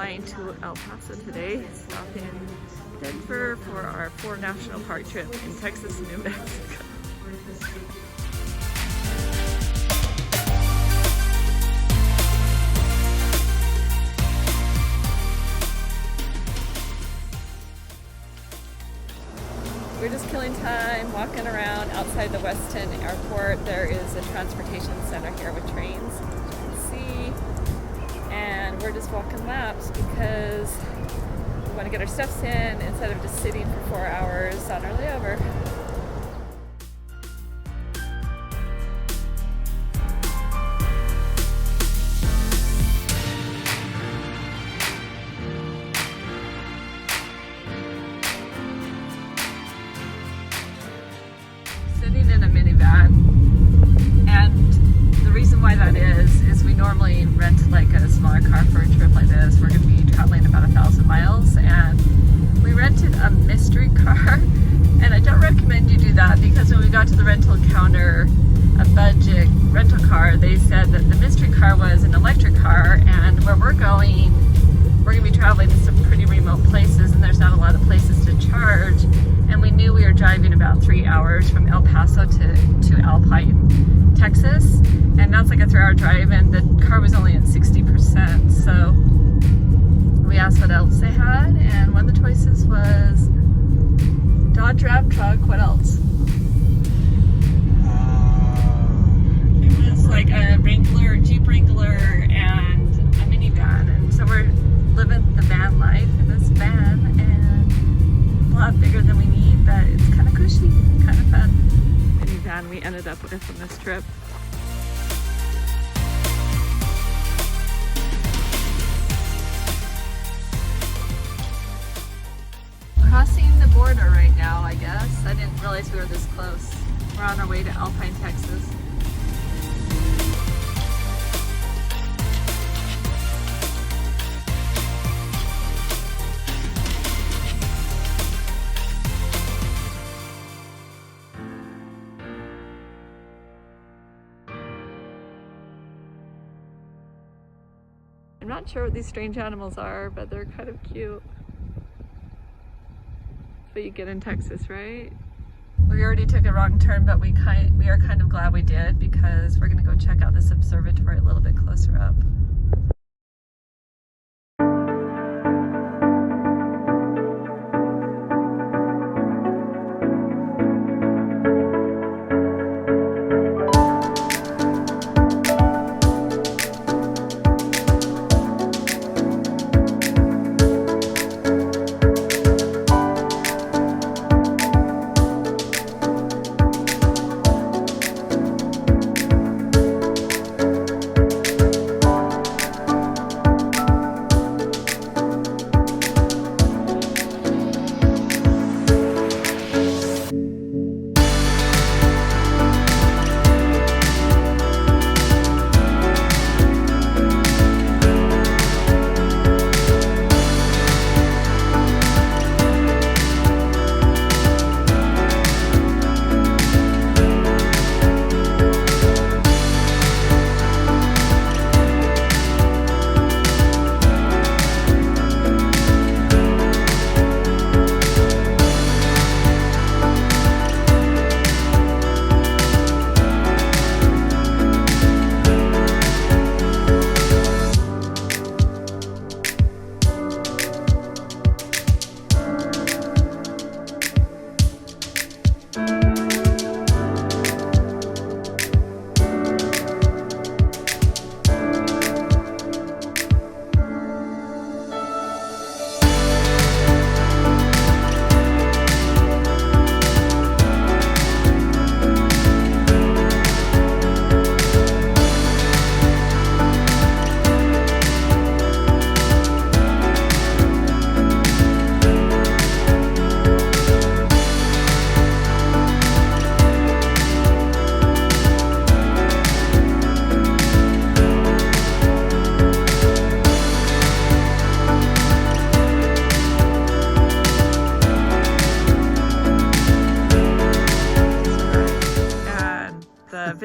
flying to El Paso today, stopping in Denver for our 4 national park trip in Texas and New Mexico. We're just killing time, walking around outside the Weston Airport. There is a transportation center here with trains, as you can see. And we're just walking laps because we want to get our steps in instead of just sitting for 4 hours on our layover. Sitting in a minivan, and the reason why that is we normally rent like a smaller car for a trip like this. We're going to be traveling about 1,000 miles, and we rented a mystery car, and I don't recommend you do that because when we got to the rental counter, a budget rental car, they said that the mystery car was an electric car, and where we're going to be traveling to some pretty remote places, and there's not a lot of places to charge. And we knew we were driving about 3 hours from El Paso to Alpine, Texas. And that's like a 3-hour drive, and the car was only at 60%. So we asked what else they had, and one of the choices was Dodge Ram truck. What else? It was like a Wrangler, Jeep Wrangler, and a minivan. And so we're living the van life in this van, and a lot bigger than we need, but it's kind of cushy, kind of fun. Minivan we ended up with on this trip. Crossing the border right now, I guess. I didn't realize we were this close. We're on our way to Alpine, Texas. I'm not sure what these strange animals are, but they're kind of cute. That's what you get in Texas, right? We already took a wrong turn, but we are kind of glad we did because we're gonna go check out this observatory a little bit closer up.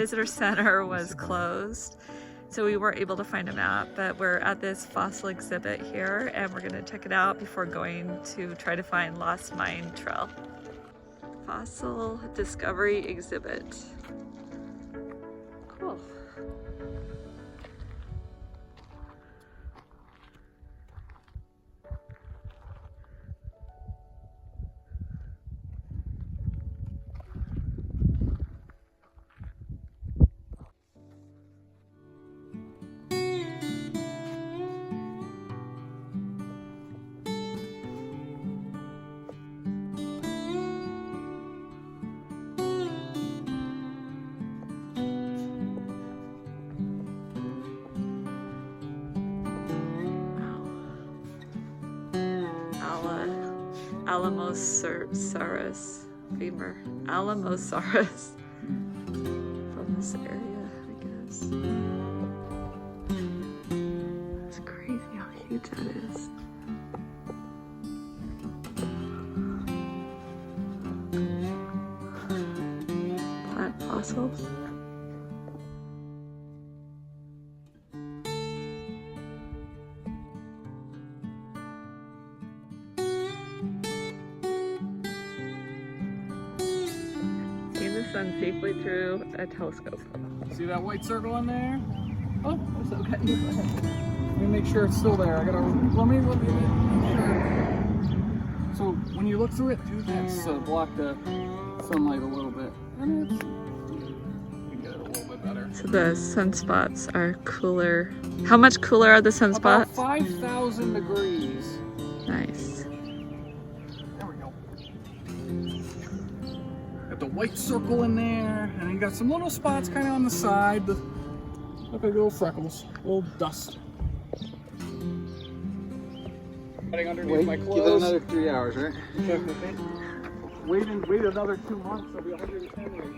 visitor center was closed. So we weren't able to find a map, but we're at this fossil exhibit here and we're gonna check it out before going to try to find Lost Mine Trail. Fossil Discovery Exhibit. Cool. Alamosaurus femur. Alamosaurus from this area, I guess. It's crazy how huge that is. Plant fossils. Sun safely through a telescope. See that white circle in there? Oh, it's okay. Let me make sure it's still there. Let me make sure. So when you look through it, do this to block the sunlight a little bit. And you can get it a little bit better. So the sunspots are cooler. How much cooler are the sunspots? About 5,000 degrees. Nice. The white circle in there, and then you got some little spots kind of on the side. Look like little freckles, little dust. Underneath my clothes. Give it another 3 hours, right? Wait another 2 months. I'll be 110 years.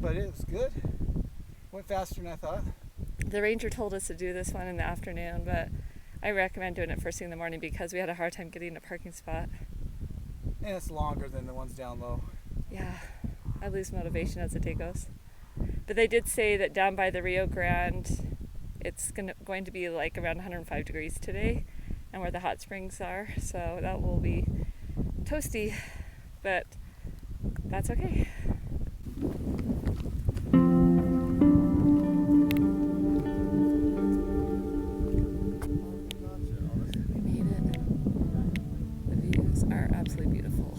But it was good. Went faster than I thought. The ranger told us to do this one in the afternoon, but I recommend doing it first thing in the morning because we had a hard time getting a parking spot. And it's longer than the ones down low. Yeah, I lose motivation as the day goes. But they did say that down by the Rio Grande, it's going to be like around 105 degrees today, and where the hot springs are, so that will be toasty, but that's okay. Are absolutely beautiful.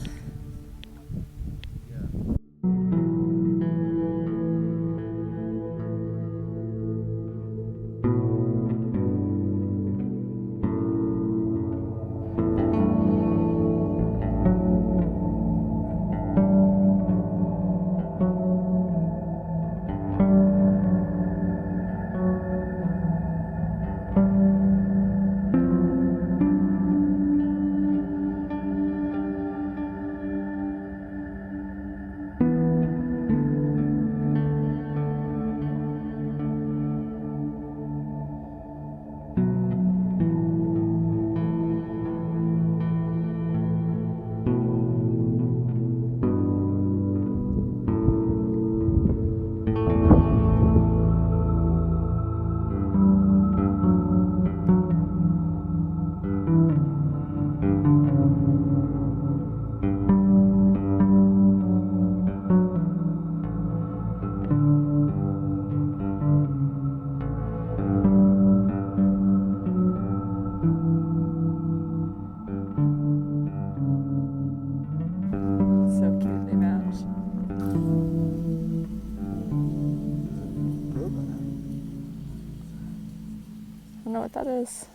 know what that is.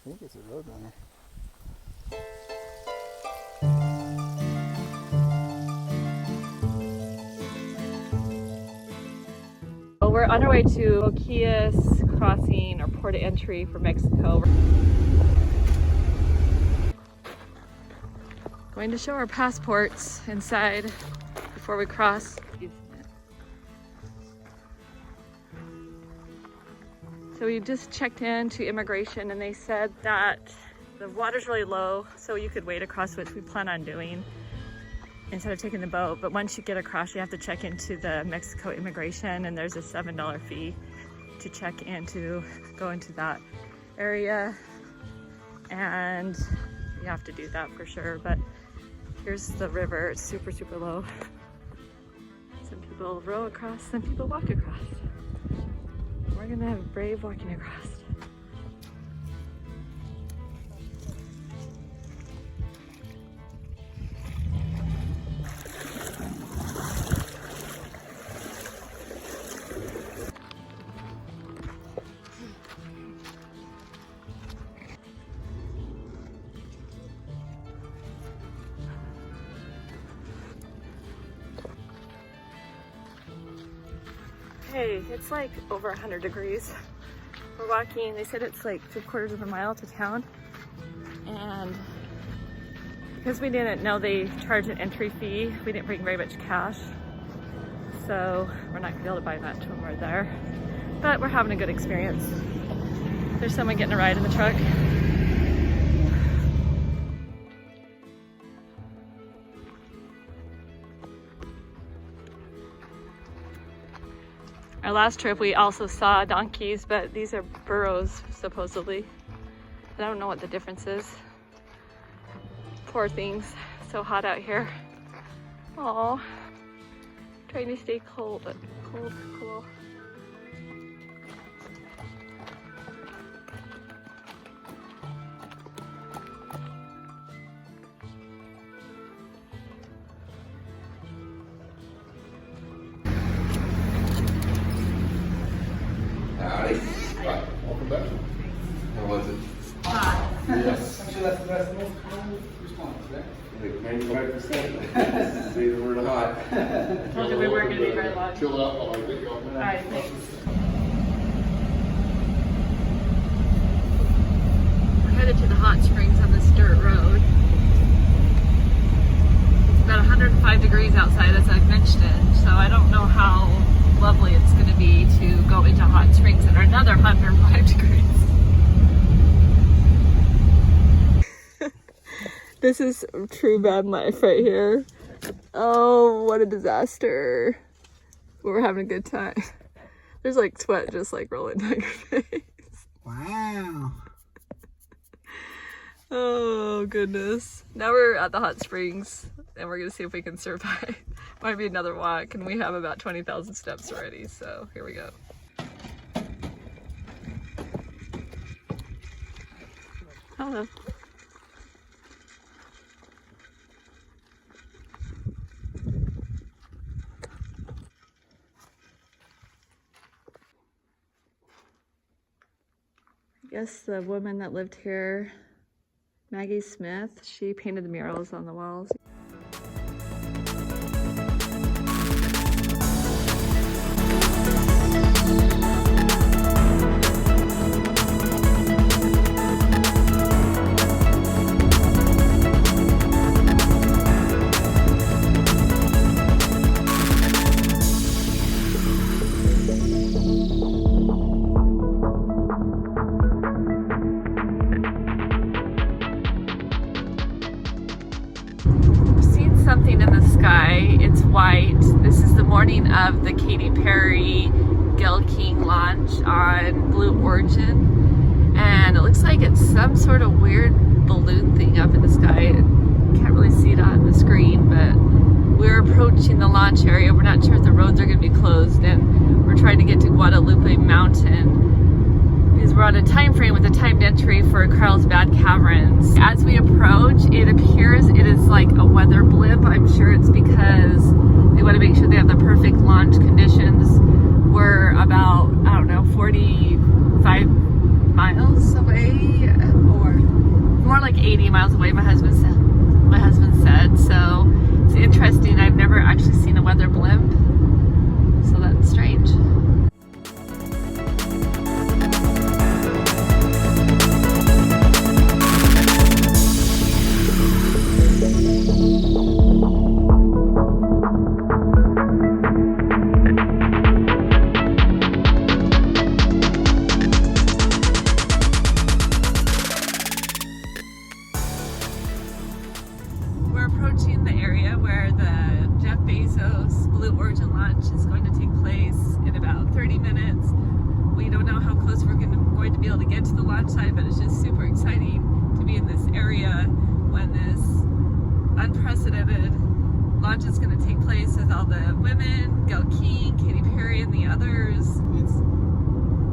I think it's a roadrunner. Well, we're on our way to Boquillas Crossing, or port of entry for Mexico. Going to show our passports inside before we cross. So we just checked into immigration and they said that the water's really low, so you could wade across, which we plan on doing instead of taking the boat. But once you get across, you have to check into the Mexico immigration, and there's a $7 fee to check in to go into that area. And you have to do that for sure. But here's the river. It's super, super low. Some people row across, some people walk across. We're gonna have a brave walking across. Hey, it's like over 100 degrees. We're walking, they said it's like 3/4 of a mile to town. And because we didn't know they charge an entry fee, we didn't bring very much cash. So we're not gonna be able to buy much when we're there. But we're having a good experience. There's someone getting a ride in the truck. Our last trip we also saw donkeys, but these are burros supposedly. I don't know what the difference is. Poor things, so hot out here. Aw, trying to stay cool. Howdy. Right, welcome back. How was it? Yes. I'm sure that's the best, most common response, right? Like 95%. Say the word hot. Told you we weren't gonna be very long. Chill out while I get you off. All right, thanks. We're headed to the hot springs on this dirt road. It's about 105 degrees outside, as I've mentioned, so I don't know how lovely it's going to be to go into hot springs that are another 105 degrees. This is true van life right here. Oh, what a disaster. We're having a good time. There's like sweat just like rolling down your face. Wow. Oh goodness. Now we're at the hot springs and we're gonna see if we can survive. Might be another walk, and we have about 20,000 steps already, so here we go. Hello. I guess the woman that lived here, Maggie Smith, she painted the murals on the walls. Something in the sky. It's white. This is the morning of the Katy Perry Gayle King launch on Blue Origin, and it looks like it's some sort of weird balloon thing up in the sky. Can't really see it on the screen, but we're approaching the launch area. We're not sure if the roads are going to be closed, and we're trying to get to Guadalupe Mountain because we're on a time frame with a timed entry for Carlsbad Caverns. As we approach, it appears it is like a weather blip. I'm sure it's because they want to make sure they have the perfect launch conditions. We're about, I don't know, 45 miles 80 miles away, my husband said. So it's interesting. I've never actually seen a weather blimp, so that's strange. We're approaching the area where the Jeff Bezos Blue Origin launch is going to take place in about 30 minutes. We don't know how close we're going to be able to get to the launch site, but it's just super exciting to be in this area when this unprecedented launch is going to take place with all the women, Gail King, Katy Perry, and the others. It's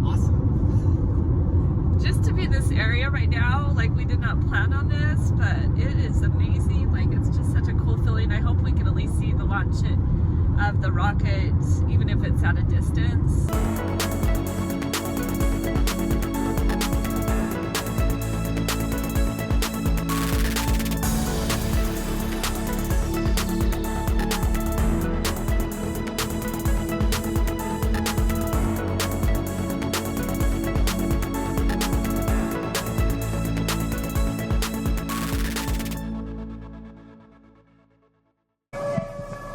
awesome. Just to be in this area right now, like we did not plan on this, but it is amazing. Like it's just such a cool feeling. I hope we can at least see the launch of the rocket, even if it's at a distance.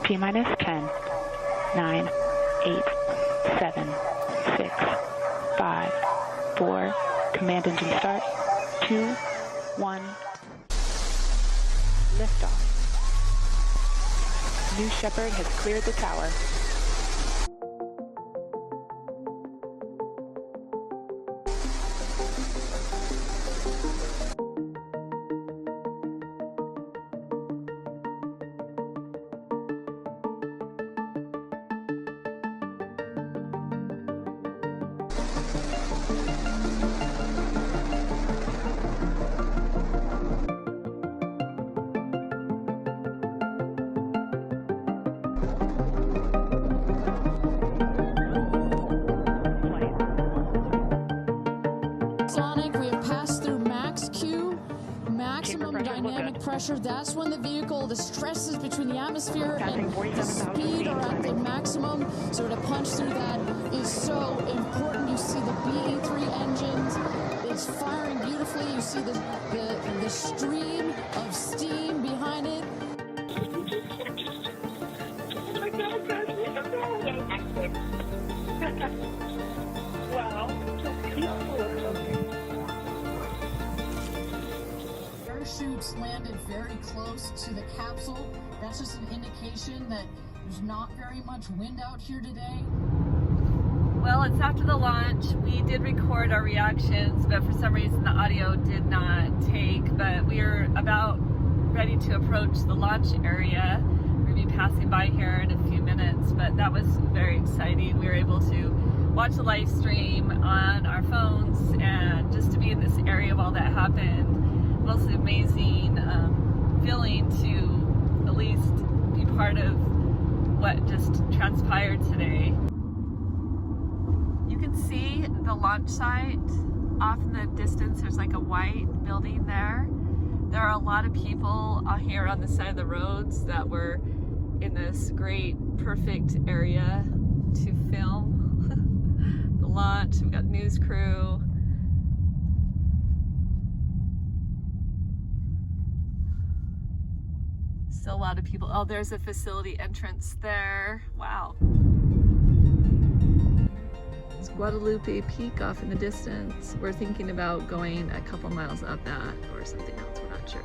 T-minus 10, 9, 8, 7, 6, 5, 4, command engine start, 2, 1, liftoff. New Shepard has cleared the tower. We have passed through max Q, maximum dynamic pressure. That's when the vehicle, the stresses between the atmosphere and the speed are at the maximum. So to punch through that is so important. You see the BE3 engines, it's firing beautifully. You see the stream of steam behind it. Wow. Parachutes landed very close to the capsule. That's just an indication that there's not very much wind out here today. Well, it's after the launch. We did record our reactions, but for some reason the audio did not take. But we are about ready to approach the launch area. We're going to be passing by here in a few minutes, but that was very exciting. We were able to watch the live stream on our phones, and just to be in this area while that happened. Mostly amazing feeling to at least be part of what just transpired today. You can see the launch site off in the distance. There's like a white building there. There are a lot of people out here on the side of the roads that were in this great, perfect area to film the launch. We've got news crew. Still a lot of people. Oh, there's a facility entrance there. Wow. It's Guadalupe Peak off in the distance. We're thinking about going a couple miles up that or something else. We're not sure.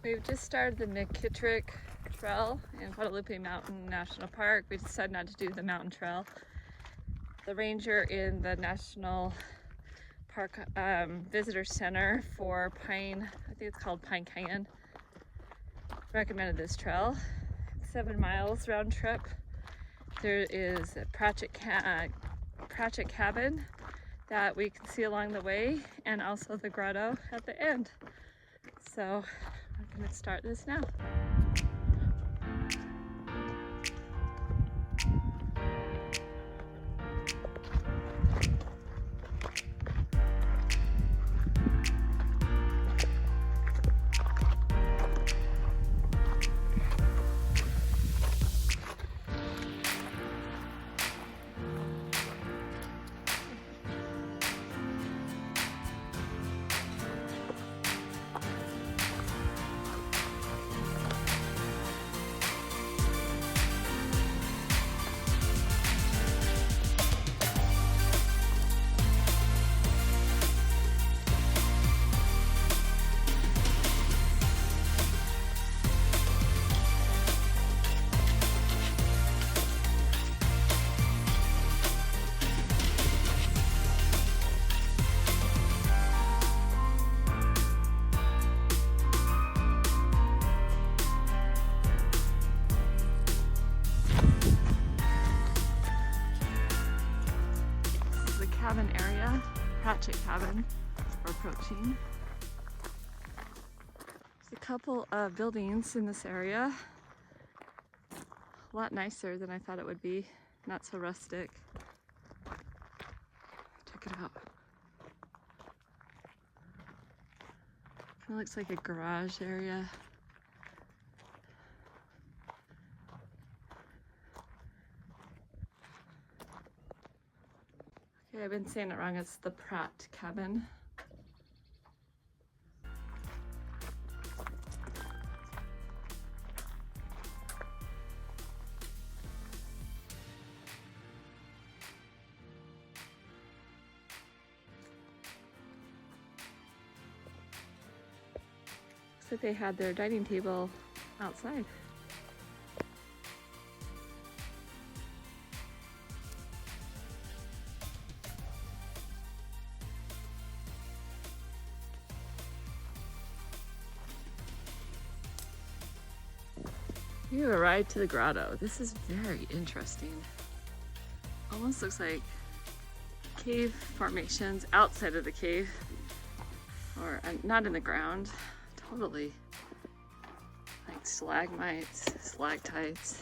We've just started the McKittrick Trail in Guadalupe Mountain National Park. We decided not to do the mountain trail. The ranger in the National Park Visitor Center for Pine, I think it's called Pine Canyon, recommended this trail. 7 miles round trip. There is a Pratchett cabin that we can see along the way, and also the grotto at the end. So I'm going to start this now. area. Hatchet cabin we're approaching. There's a couple of buildings in this area. A lot nicer than I thought it would be. Not so rustic. Check it out. Kind of looks like a garage area. Okay, I've been saying it wrong. It's the Pratt cabin. Looks like they had their dining table outside. We have arrived to the grotto. This is very interesting. Almost looks like cave formations outside of the cave, or not in the ground. Totally like stalagmites, stalactites.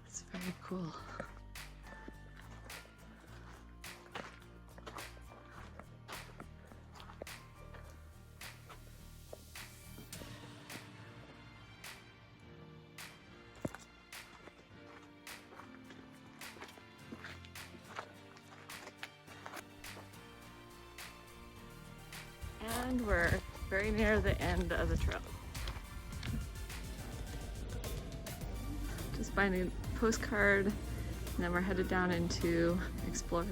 It's very cool. And we're very near the end of the trail. Just finding a postcard, and then we're headed down into Explore.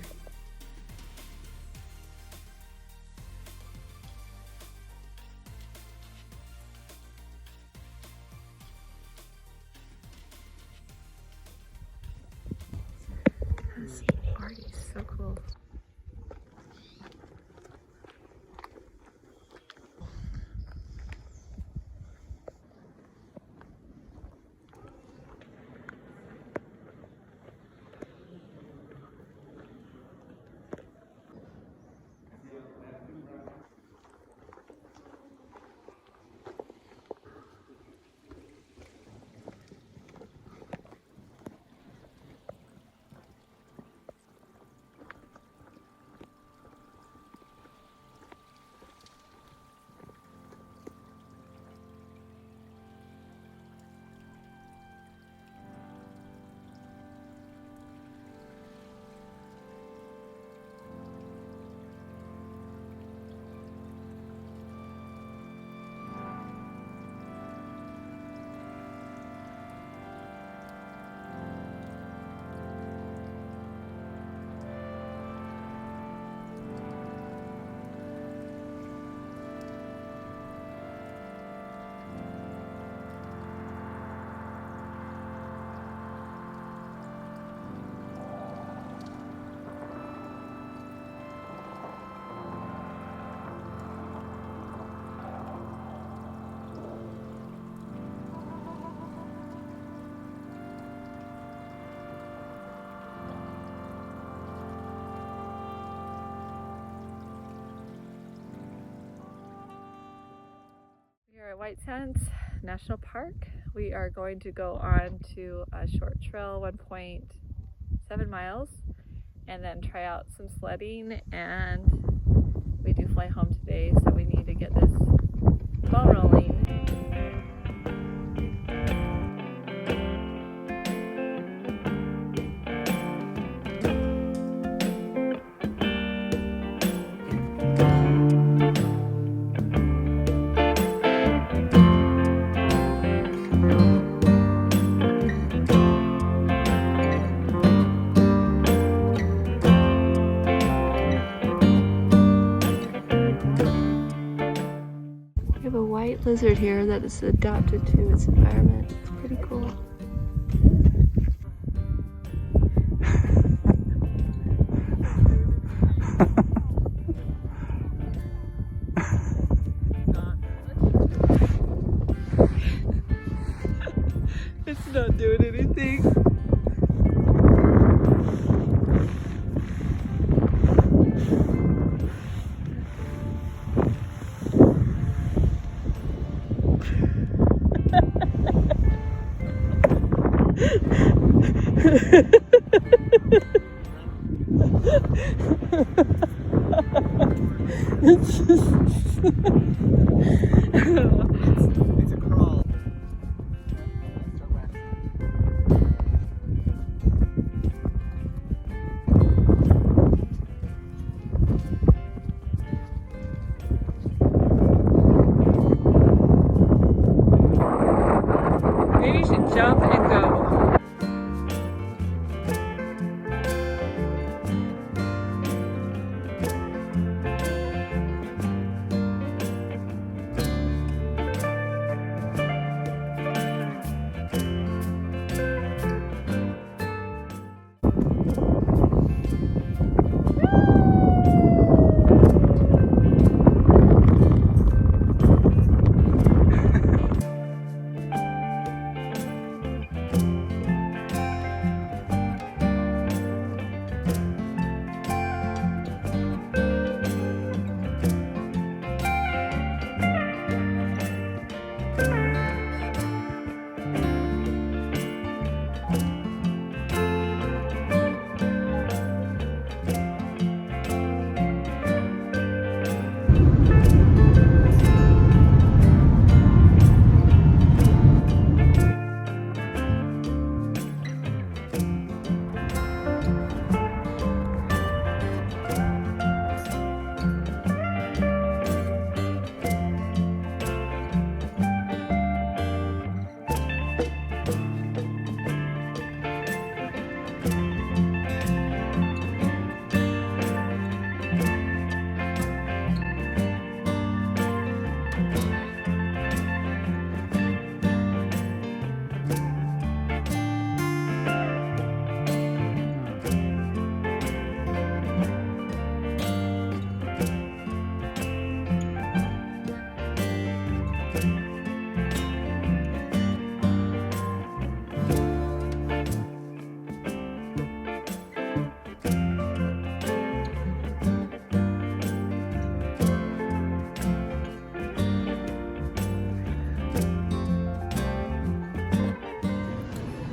This party is so cool. At White Sands National Park. We are going to go on to a short trail, 1.7 miles, and then try out some sledding, and we do fly home today, so we need to get this ball rolling. Lizard here that is adapted to its environment. It's pretty cool. It's not doing anything. It's just... It's a crawl. Maybe you should jump and go.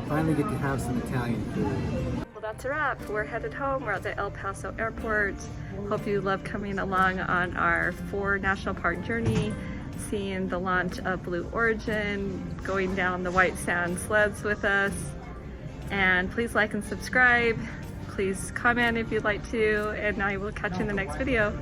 Finally get to have some Italian food. Well, that's a wrap. We're headed home. We're at the El Paso airport. Hope you love coming along on our 4 national park journey, seeing the launch of Blue Origin, going down the white sand sleds with us. And please like and subscribe. Please comment if you'd like to, and I will catch you in the next video.